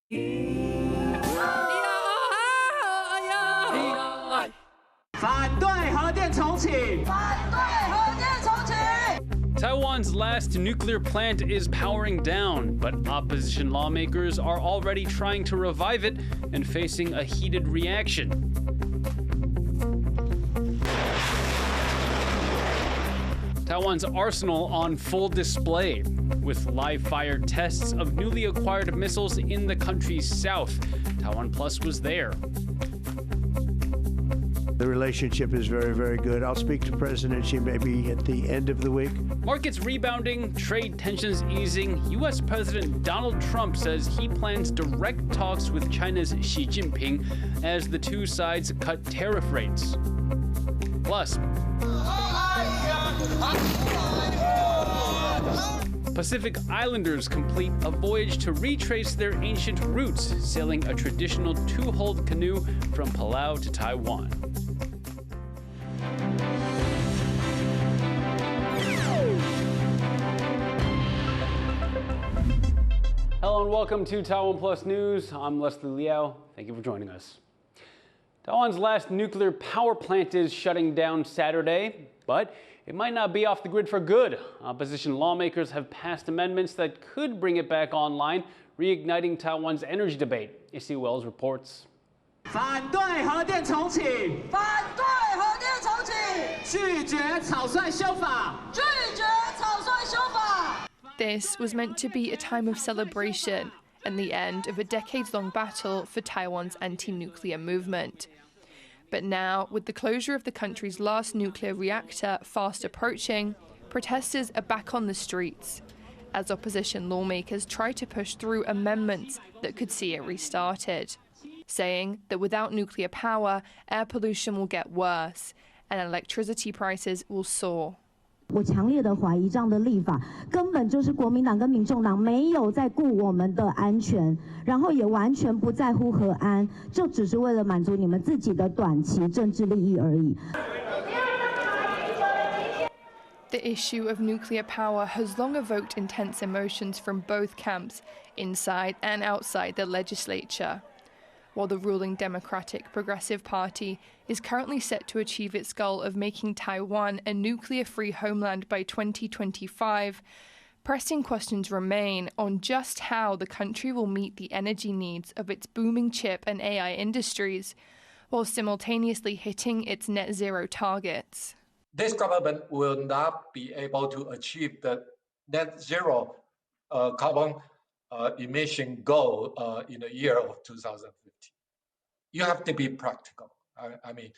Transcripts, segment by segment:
Taiwan's last nuclear plant is powering down, but opposition lawmakers are already trying to revive it and facing a heated reaction. Taiwan's arsenal on full display, with live-fire tests of newly acquired missiles in the country's south. TaiwanPlus was there. The relationship is very, very good. I'll speak to President Xi maybe at the end of the week. Markets rebounding, trade tensions easing. U.S. President Donald Trump says he plans direct talks with China's Xi Jinping as the two sides cut tariff rates. Plus, Pacific Islanders complete a voyage to retrace their ancient roots, sailing a traditional two-hulled canoe from Palau to Taiwan. Hello and welcome to Taiwan Plus News. I'm Liao. Thank you for joining us. Taiwan's last nuclear power plant is shutting down Saturday, but it might not be off the grid for good. Opposition lawmakers have passed amendments that could bring it back online, reigniting Taiwan's energy debate. Issy Wells reports. 反对核电重启！反对核电重启！拒绝草率修法！拒绝草率修法！ This was meant to be a time of celebration and the end of a decades-long battle for Taiwan's anti-nuclear movement. But now, with the closure of the country's last nuclear reactor fast approaching, protesters are back on the streets as opposition lawmakers try to push through amendments that could see it restarted, saying that without nuclear power, air pollution will get worse and electricity prices will soar. 我强烈的怀疑，这样的立法根本就是国民党跟民众党没有在顾我们的安全，然后也完全不在乎核安，就只是为了满足你们自己的短期政治利益而已。The issue of nuclear power has long evoked intense emotions from both camps, inside and outside the legislature. While the ruling Democratic Progressive Party is currently set to achieve its goal of making Taiwan a nuclear-free homeland by 2025, pressing questions remain on just how the country will meet the energy needs of its booming chip and AI industries, while simultaneously hitting its net zero targets. This government will not be able to achieve the net zero carbon emission goal in the year of 2050. You have to be practical. I mean,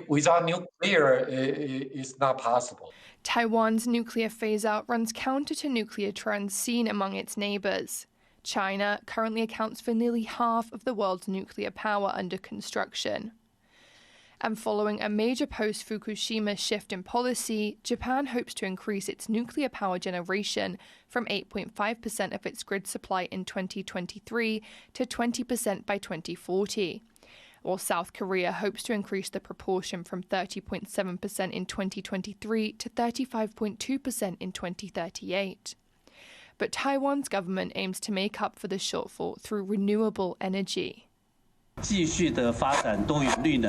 without nuclear, it's not possible. Taiwan's nuclear phase-out runs counter to nuclear trends seen among its neighbours. China currently accounts for nearly half of the world's nuclear power under construction. And following a major post-Fukushima shift in policy, Japan hopes to increase its nuclear power generation from 8.5% of its grid supply in 2023 to 20% by 2040. While South Korea hopes to increase the proportion from 30.7% in 2023 to 35.2% in 2038. But Taiwan's government aims to make up for the shortfall through renewable energy. 继续的发展多元绿能，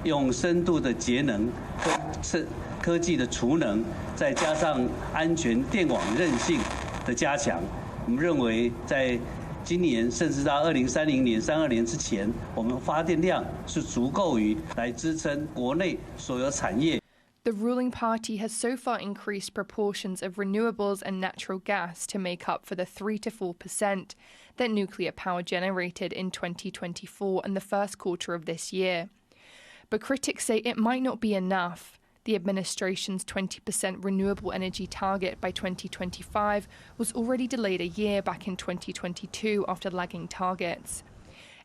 用深度的节能、科技的储能，再加上安全电网韧性的加强，我们认为在今年甚至到2030年、32年之前，我们发电量是足够于来支撑国内所有产业。 The ruling party has so far increased proportions of renewables and natural gas to make up for the 3 to 4% that nuclear power generated in 2024 and the first quarter of this year. But critics say it might not be enough. The administration's 20% renewable energy target by 2025 was already delayed a year back in 2022 after lagging targets.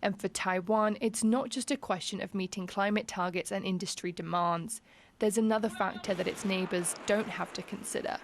And for Taiwan, it's not just a question of meeting climate targets and industry demands. There's another factor that its neighbours don't have to consider: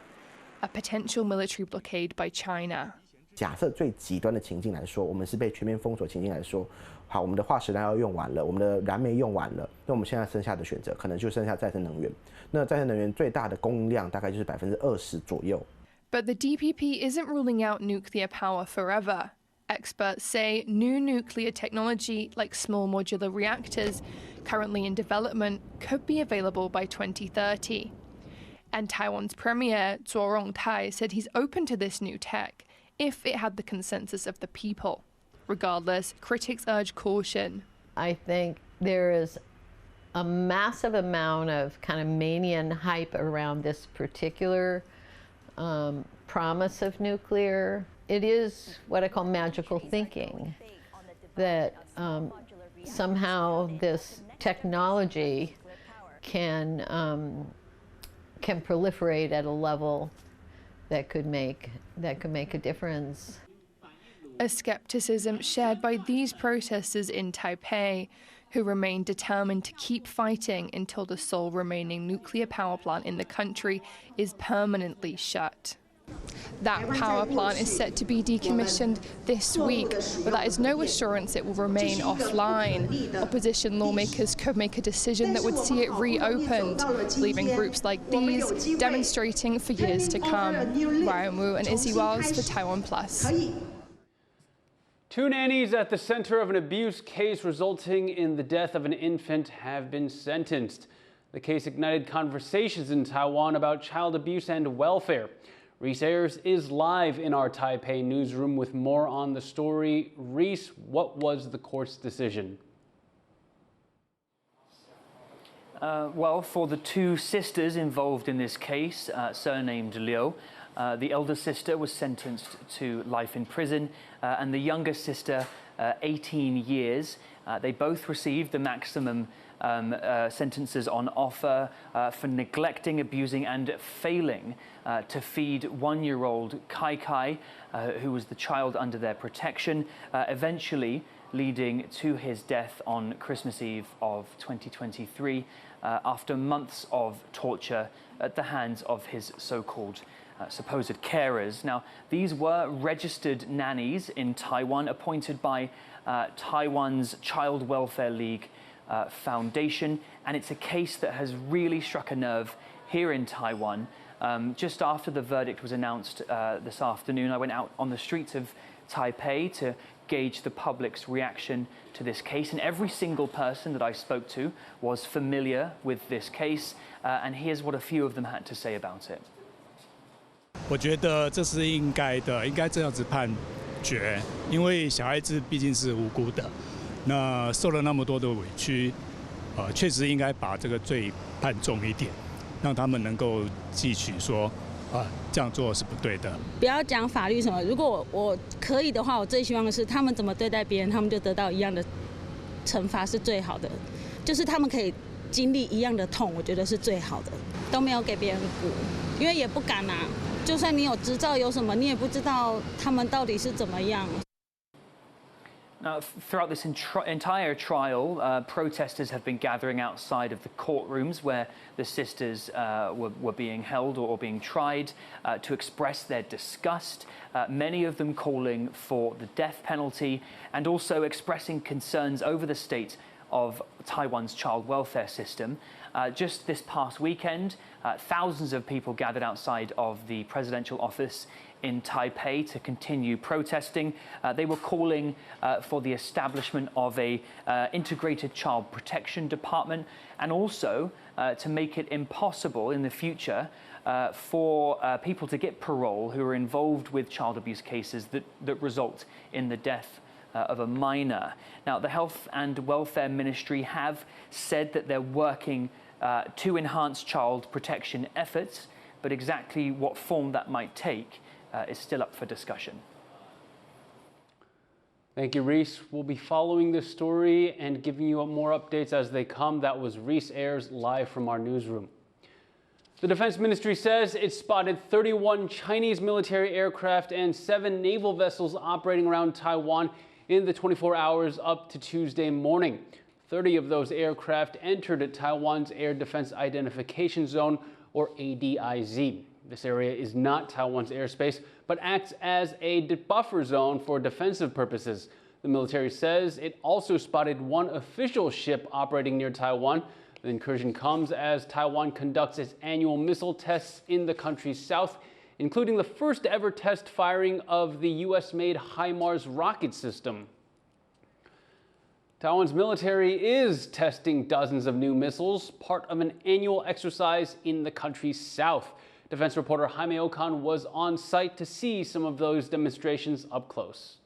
a potential military blockade by China. 假设最极端的情境来说，我们是被全面封锁情境来说，好，我们的化石燃料用完了，我们的燃煤用完了，那我们现在剩下的选择可能就剩下再生能源。那再生能源最大的供应量大概就是20%左右。But the DPP isn't ruling out nuclear power forever. Experts say new nuclear technology, like small modular reactors, currently in development, could be available by 2030. And Taiwan's Premier Zhuo Rongtai said he's open to this new tech if it had the consensus of the people. Regardless, critics urge caution. I think there is a massive amount of kind of mania and hype around this particular promise of nuclear. It is what I call magical thinking, that somehow this technology can proliferate at a level that could make a difference. A skepticism shared by these protesters in Taipei, who remain determined to keep fighting until the sole remaining nuclear power plant in the country is permanently shut. That power plant is set to be decommissioned this week, but that is no assurance it will remain offline. Opposition lawmakers could make a decision that would see it reopened, leaving groups like these demonstrating for years to come. Ryan Wu and Izzy Wells for TaiwanPlus. Two nannies at the center of an abuse case resulting in the death of an infant have been sentenced. The case ignited conversations in Taiwan about child abuse and welfare. Reese Ayers is live in our Taipei newsroom with more on the story. Reese, what was the court's decision? Well, for the two sisters involved in this case, surnamed Liao, the elder sister was sentenced to life in prison, and the younger sister, 18 years. They both received the maximum sentences on offer for neglecting, abusing, and failing to feed one-year-old Kai Kai, who was the child under their protection, eventually leading to his death on Christmas Eve of 2023 after months of torture at the hands of his so-called supposed carers. Now, these were registered nannies in Taiwan appointed by Taiwan's Child Welfare League Foundation, and it's a case that has really struck a nerve here in Taiwan. Just after the verdict was announced this afternoon, I went out on the streets of Taipei to gauge the public's reaction to this case, and every single person that I spoke to was familiar with this case, and here's what a few of them had to say about it. 我觉得这是应该的，应该这样子判决，因为小孩子毕竟是无辜的，那受了那么多的委屈，确实应该把这个罪判重一点，让他们能够汲取说，这样做是不对的。不要讲法律什么，如果我可以的话，我最希望的是他们怎么对待别人，他们就得到一样的惩罚是最好的，就是他们可以经历一样的痛，我觉得是最好的，都没有给别人补，因为也不敢啊。 就算你有执照有什么，你也不知道他们到底是怎么样。 Now, throughout this entire trial, protesters have been gathering outside of the courtrooms where the sisters were being held or being tried to express their disgust, many of them calling for the death penalty and also expressing concerns over the state of Taiwan's child welfare system. Just this past weekend, thousands of people gathered outside of the presidential office in Taipei to continue protesting. They were calling for the establishment of a integrated child protection department and also to make it impossible in the future for people to get parole who are involved with child abuse cases that result in the death of a minor. Now, the Health and Welfare Ministry have said that they're working to enhance child protection efforts, but exactly what form that might take is still up for discussion. Thank you, Reese. We'll be following this story and giving you more updates as they come. That was Reese Ayers live from our newsroom. The Defense Ministry says it spotted 31 Chinese military aircraft and 7 naval vessels operating around Taiwan in the 24 hours up to Tuesday morning. 30 of those aircraft entered Taiwan's Air Defense Identification Zone, or ADIZ. This area is not Taiwan's airspace, but acts as a buffer zone for defensive purposes. The military says it also spotted 1 official ship operating near Taiwan. The incursion comes as Taiwan conducts its annual missile tests in the country's south including the first ever test firing of the US-made HIMARS rocket system. Taiwan's military is testing dozens of new missiles, part of an annual exercise in the country's south. Defense reporter Jaime Okan was on site to see some of those demonstrations up close.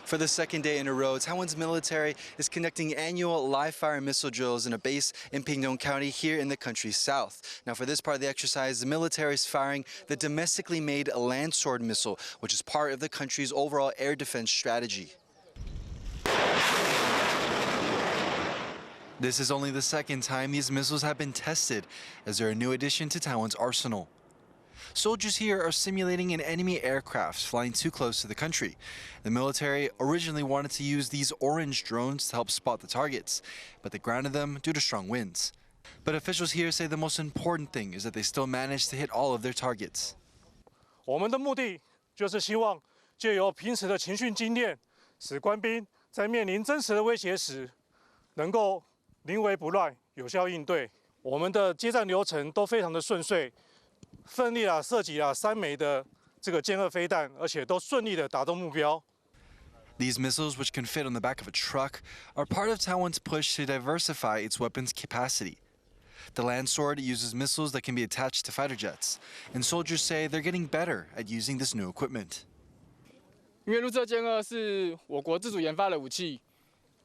For the second day in a row, Taiwan's military is conducting annual live-fire missile drills in a base in Pingtung County here in the country's south. Now, for this part of the exercise, the military is firing the domestically made Land Sword missile, which is part of the country's overall air defense strategy. This is only the second time these missiles have been tested, as they're a new addition to Taiwan's arsenal. Soldiers here are simulating an enemy aircraft flying too close to the country. The military originally wanted to use these orange drones to help spot the targets, but they grounded them due to strong winds. But officials here say the most important thing is that they still managed to hit all of their targets. 我们的目的就是希望借由平时的勤训经验，使官兵在面临真实的威胁时，能够临危不乱，有效应对。我们的接战流程都非常的顺遂。 奋力射击3枚的这个歼2飞弹，而且都顺利的打中目标。 These missiles, which can fit on the back of a truck, are part of Taiwan's push to diversify its weapons capacity. The Land Sword uses missiles that can be attached to fighter jets, and soldiers say they're getting better at using this new equipment. 因为陆射歼2是我国自主研发的武器，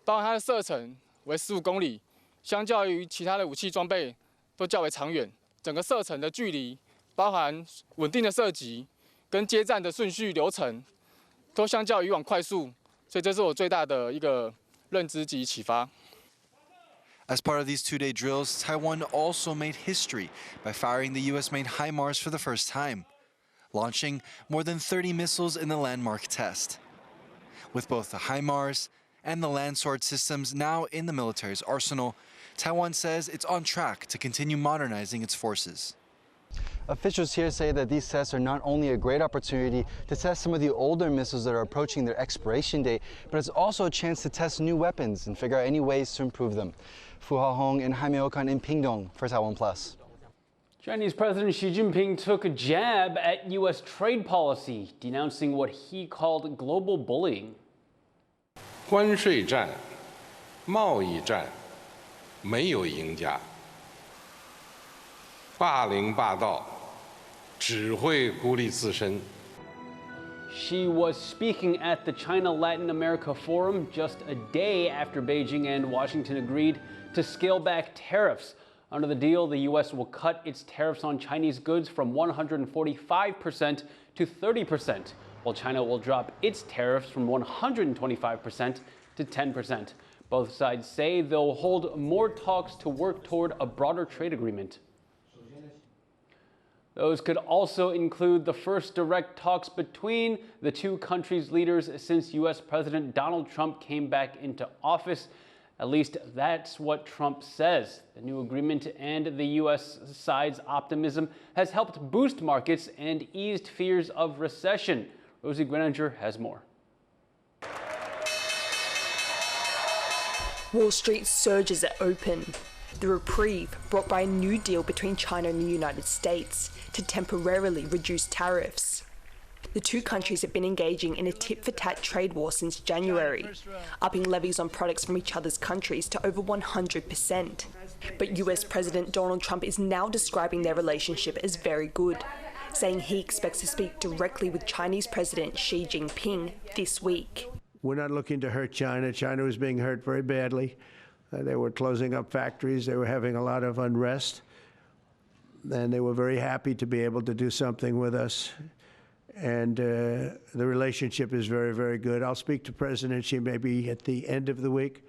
包含它的射程为15公里，相较于其他的武器装备都较为长远，整个射程的距离。 包含稳定的射击跟接战的顺序流程，都相较以往快速，所以这是我最大的一个认知及启发。As part of these two-day drills, Taiwan also made history by firing the U.S.-made HIMARS for the first time, launching more than 30 missiles in the landmark test. With both the HIMARS and the Land Sword systems now in the military's arsenal, Taiwan says it's on track to continue modernizing its forces. Officials here say that these tests are not only a great opportunity to test some of the older missiles that are approaching their expiration date, but it's also a chance to test new weapons and figure out any ways to improve them. Fu Haohong and Jaime Okan in Pingtung for TaiwanPlus. Chinese President Xi Jinping took a jab at U.S. trade policy, denouncing what he called global bullying. 关税战、贸易战没有赢家。 霸凌霸道，只会孤立自身。 She was speaking at the China-Latin America Forum just a day after Beijing and Washington agreed to scale back tariffs. Under the deal, the U.S. will cut its tariffs on Chinese goods from 145% to 30%, while China will drop its tariffs from 125% to 10%. Both sides say they'll hold more talks to work toward a broader trade agreement. Those could also include the first direct talks between the two countries' leaders since U.S. President Donald Trump came back into office. At least that's what Trump says. The new agreement and the U.S. side's optimism has helped boost markets and eased fears of recession. Rosie Greninger has more. Wall Street surges at open. The reprieve brought by a new deal between China and the United States to temporarily reduce tariffs. The two countries have been engaging in a tit-for-tat trade war since January, upping levies on products from each other's countries to over 100%. But US President Donald Trump is now describing their relationship as very good, saying he expects to speak directly with Chinese President Xi Jinping this week. We're not looking to hurt China. China was being hurt very badly. They were closing up factories. They were having a lot of unrest. And they were very happy to be able to do something with us. And the relationship is very, very good. I'll speak to President Xi maybe at the end of the week.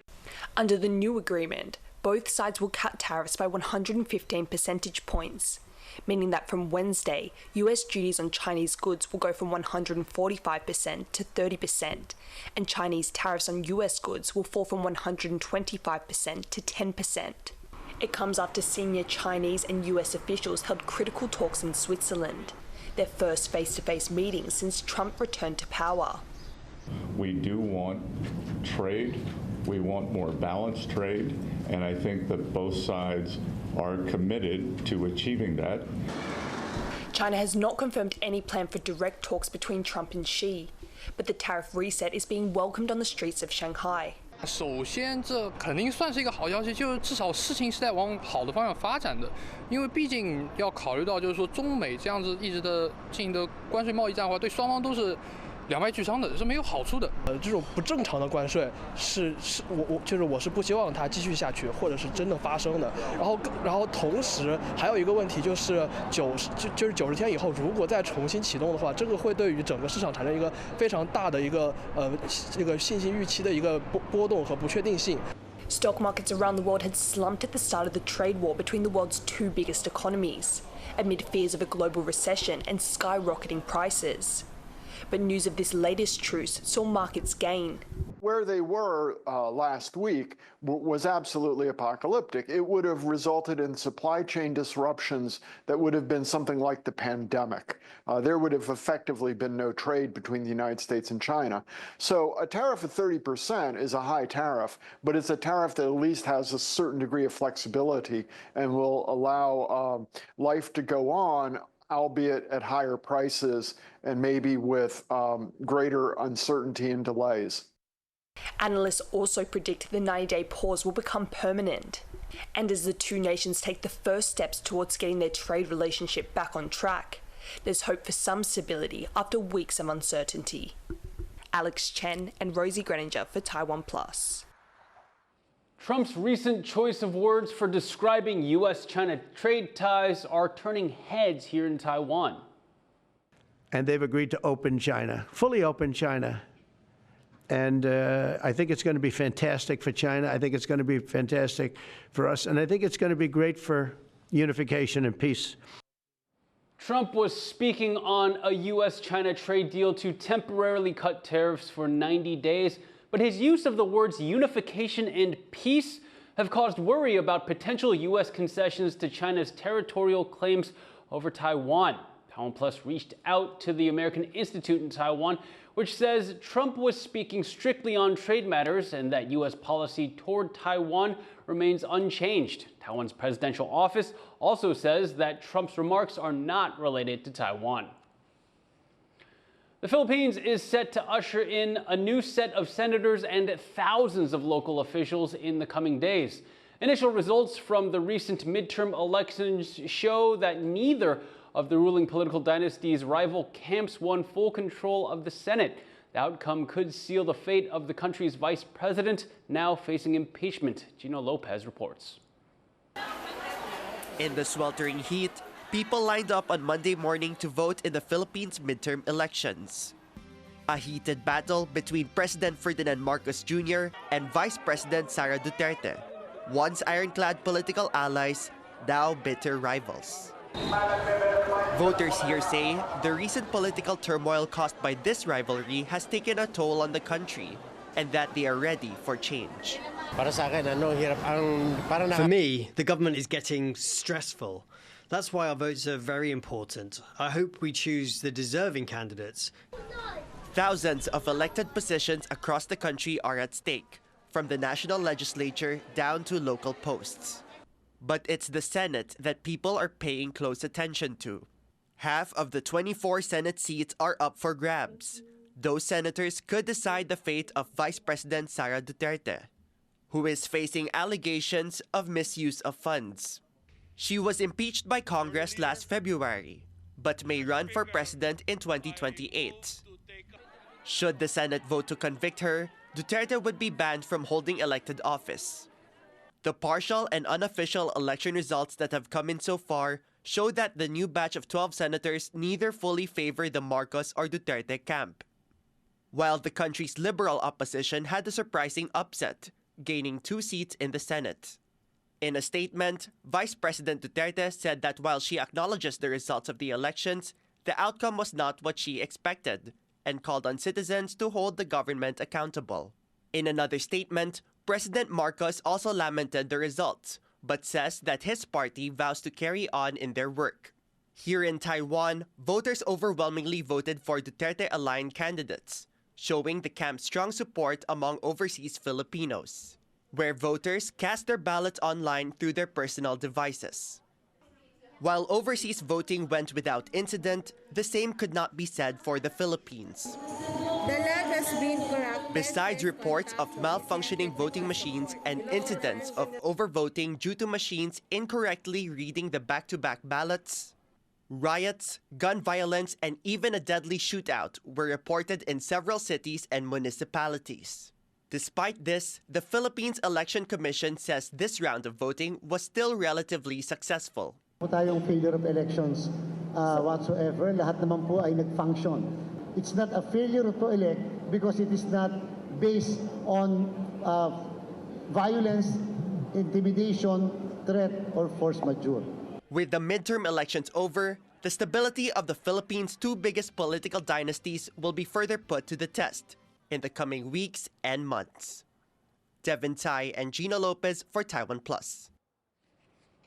Under the new agreement, both sides will cut tariffs by 115 percentage points, meaning that from Wednesday, US duties on Chinese goods will go from 145% to 30%, and Chinese tariffs on US goods will fall from 125% to 10%. It comes after senior Chinese and US officials held critical talks in Switzerland, their first face-to-face meeting since Trump returned to power. We do want trade. We want more balanced trade, and I think that both sides are committed to achieving that. China has not confirmed any plan for direct talks between Trump and Xi, but the tariff reset is being welcomed on the streets of Shanghai. 首先，这肯定算是一个好消息，就是至少事情是在往好的方向发展的。因为毕竟要考虑到，就是说中美这样子一直的进行的关税贸易战的话，对双方都是两败俱伤的，是没有好处的。这种不正常的关税我是不希望它继续下去，或者是真的发生的。然后同时还有一个问题就是90天以后，如果再重新启动的话，这个会对于整个市场产生一个非常大的一个这个信心预期的一个波动和不确定性。Stock markets around the world had slumped at the start of the trade war between the world's two biggest economies, amid fears of a global recession and skyrocketing prices. But news of this latest truce saw markets gain. Where they were last week was absolutely apocalyptic. It would have resulted in supply chain disruptions that would have been something like the pandemic. There would have effectively been no trade between the United States and China. So a tariff of 30% is a high tariff, but it's a tariff that at least has a certain degree of flexibility and will allow life to go on, albeit at higher prices and maybe with greater uncertainty and delays. Analysts also predict the 90-day pause will become permanent. And as the two nations take the first steps towards getting their trade relationship back on track, there's hope for some stability after weeks of uncertainty. Alex Chen and Rosie Greninger for TaiwanPlus. Trump's recent choice of words for describing U.S.-China trade ties are turning heads here in Taiwan. And they've agreed to open China, fully open China. And I think it's going to be fantastic for China. I think it's going to be fantastic for us. And I think it's going to be great for unification and peace. Trump was speaking on a U.S.-China trade deal to temporarily cut tariffs for 90 days. But his use of the words unification and peace have caused worry about potential U.S. concessions to China's territorial claims over Taiwan. TaiwanPlus reached out to the American Institute in Taiwan, which says Trump was speaking strictly on trade matters and that U.S. policy toward Taiwan remains unchanged. Taiwan's presidential office also says that Trump's remarks are not related to Taiwan. The Philippines is set to usher in a new set of senators and thousands of local officials in the coming days. Initial results from the recent midterm elections show that neither of the ruling political dynasty's rival camps won full control of the Senate. The outcome could seal the fate of the country's vice president, now facing impeachment. Gino Lopez reports. In the sweltering heat, people lined up on Monday morning to vote in the Philippines' midterm elections. A heated battle between President Ferdinand Marcos Jr. and Vice President Sara Duterte, once ironclad political allies, now bitter rivals. Voters here say the recent political turmoil caused by this rivalry has taken a toll on the country and that they are ready for change. For me, the government is getting stressful. That's why our votes are very important. I hope we choose the deserving candidates. Thousands of elected positions across the country are at stake, from the national legislature down to local posts. But it's the Senate that people are paying close attention to. Half of the 24 Senate seats are up for grabs. Those senators could decide the fate of Vice President Sara Duterte, who is facing allegations of misuse of funds. She was impeached by Congress last February, but may run for president in 2028. Should the Senate vote to convict her, Duterte would be banned from holding elected office. The partial and unofficial election results that have come in so far show that the new batch of 12 senators neither fully favor the Marcos or Duterte camp, while the country's liberal opposition had a surprising upset, gaining 2 seats in the Senate. In a statement, Vice President Duterte said that while she acknowledges the results of the elections, the outcome was not what she expected, and called on citizens to hold the government accountable. In another statement, President Marcos also lamented the results, but says that his party vows to carry on in their work. Here in Taiwan, voters overwhelmingly voted for Duterte-aligned candidates, showing the camp's strong support among overseas Filipinos. where voters cast their ballots online through their personal devices. While overseas voting went without incident, the same could not be said for the Philippines. The land has been corrupted. Besides reports of malfunctioning voting machines and incidents of overvoting due to machines incorrectly reading the back-to-back ballots, riots, gun violence, and even a deadly shootout were reported in several cities and municipalities. Despite this, the Philippines Election Commission says this round of voting was still relatively successful. Tayong failure of elections whatsoever, lahat naman po ay nag-function. It's not a failure to elect because it is not based on violence, intimidation, threat, or force majeure. With the midterm elections over, the stability of the Philippines' two biggest political dynasties will be further put to the test in the coming weeks and months. Devin Tai and Gina Lopez for TaiwanPlus.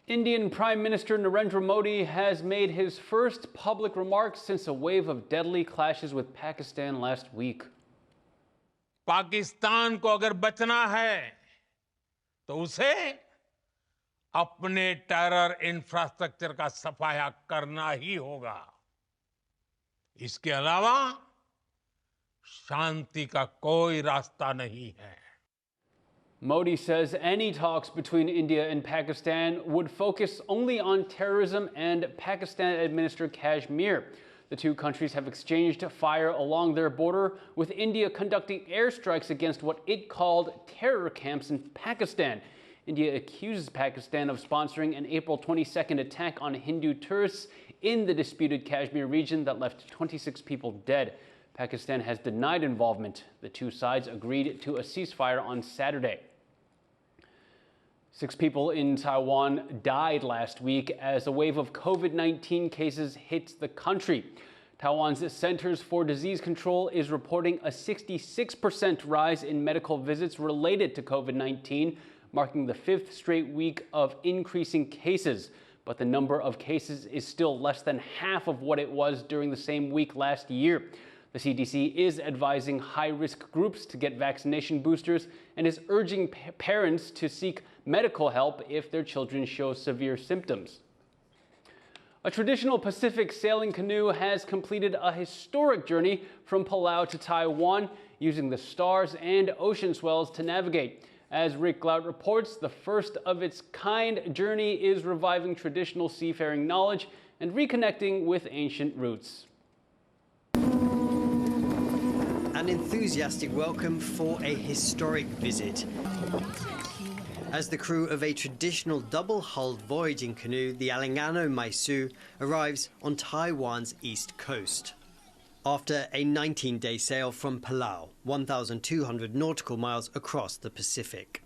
Indian Prime Minister Narendra Modi has made his first public remarks since a wave of deadly clashes with Pakistan last week. Pakistan को अगर बचना है तो उसे अपने terror infrastructure का सफाया करना ही होगा। इसके अलावा शांति का कोई रास्ता नहीं है। Modi says any talks between India and Pakistan would focus only on terrorism and Pakistan-administered Kashmir. The two countries have exchanged fire along their border, with India conducting airstrikes against what it called terror camps in Pakistan. India accuses Pakistan of sponsoring an April 22nd attack on Hindu tourists in the disputed Kashmir region that left 26 people dead. Pakistan has denied involvement. The two sides agreed to a ceasefire on Saturday. 6 people in Taiwan died last week as a wave of COVID-19 cases hits the country. Taiwan's Centers for Disease Control is reporting a 66% rise in medical visits related to COVID-19, marking the 5th straight week of increasing cases. But the number of cases is still less than half of what it was during the same week last year. The CDC is advising high-risk groups to get vaccination boosters and is urging parents to seek medical help if their children show severe symptoms. A traditional Pacific sailing canoe has completed a historic journey from Palau to Taiwan, using the stars and ocean swells to navigate. As Rick Glout reports, the first of its kind journey is reviving traditional seafaring knowledge and reconnecting with ancient roots. An enthusiastic welcome for a historic visit. As the crew of a traditional double-hulled voyaging canoe, the Alingano Maisu, arrives on Taiwan's east coast. After a 19-day sail from Palau, 1,200 nautical miles across the Pacific.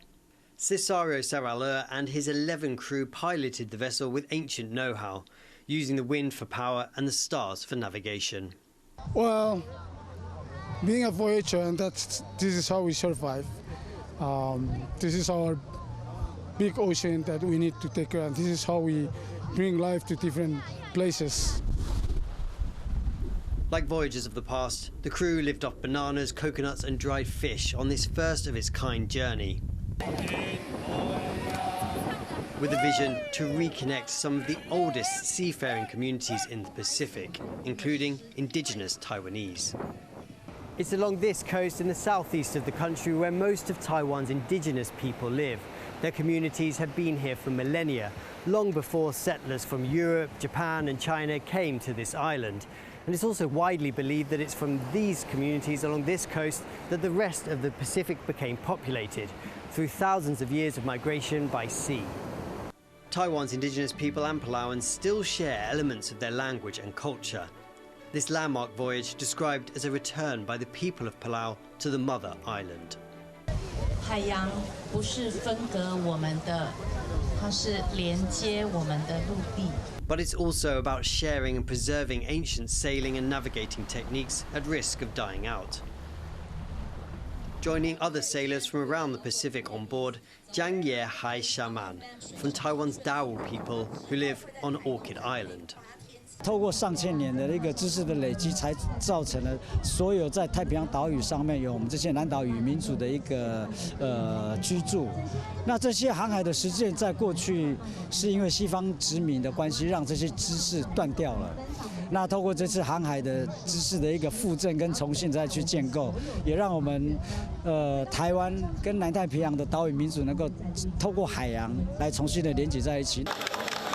Cesaro Saralur and his 11 crew piloted the vessel with ancient know-how, using the wind for power and the stars for navigation. Well, being a voyager, and this is how we survive. This is our big ocean that we need to take care of. This is how we bring life to different places. Like voyagers of the past, the crew lived off bananas, coconuts and dried fish on this first of its kind journey, with a vision to reconnect some of the oldest seafaring communities in the Pacific, including indigenous Taiwanese. It's along this coast in the southeast of the country where most of Taiwan's indigenous people live. Their communities have been here for millennia, long before settlers from Europe, Japan and China came to this island. And it's also widely believed that it's from these communities along this coast that the rest of the Pacific became populated, through thousands of years of migration by sea. Taiwan's indigenous people and Palauans still share elements of their language and culture. This landmark voyage described as a return by the people of Palau to the mother island. 海洋不是分隔我们的，它是连接我们的陆地。 But it's also about sharing and preserving ancient sailing and navigating techniques at risk of dying out. Joining other sailors from around the Pacific on board, Jiang Ye Hai Shaman, from Taiwan's Dao people who live on Orchid Island. 透过上千年的一个知识的累积，才造成了所有在太平洋岛屿上面有我们这些南岛语民族的一个居住。那这些航海的实践，在过去是因为西方殖民的关系，让这些知识断掉了。那透过这次航海的知识的一个复振跟重新再去建构，也让我们台湾跟南太平洋的岛屿民族能够透过海洋来重新的连接在一起。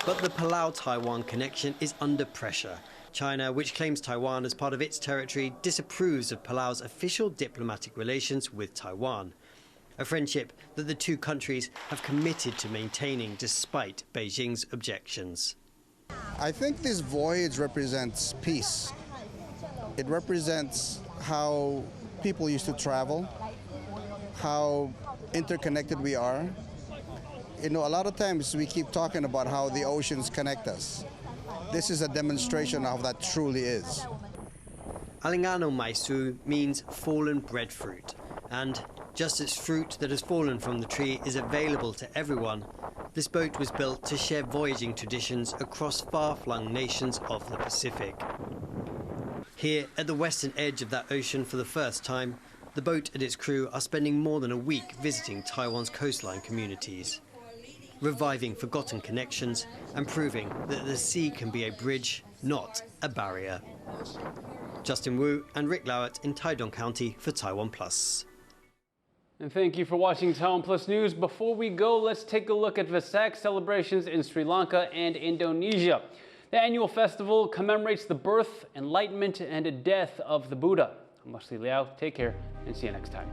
But the Palau-Taiwan connection is under pressure. China, which claims Taiwan as part of its territory, disapproves of Palau's official diplomatic relations with Taiwan, a friendship that the two countries have committed to maintaining despite Beijing's objections. I think this voyage represents peace. It represents how people used to travel, how interconnected we are. You know, a lot of times we keep talking about how the oceans connect us. This is a demonstration of how that truly is. Alingano Maisu means fallen breadfruit, and just as fruit that has fallen from the tree is available to everyone, this boat was built to share voyaging traditions across far-flung nations of the Pacific. Here, at the western edge of that ocean for the first time, the boat and its crew are spending more than a week visiting Taiwan's coastline communities, reviving forgotten connections and proving that the sea can be a bridge, not a barrier. Justin Wu and Rick Liao in Taidong County for TaiwanPlus. And thank you for watching TaiwanPlus News. Before we go, let's take a look at Vesak celebrations in Sri Lanka and Indonesia. The annual festival commemorates the birth, enlightenment, and death of the Buddha. I'm Liao. Take care and see you next time.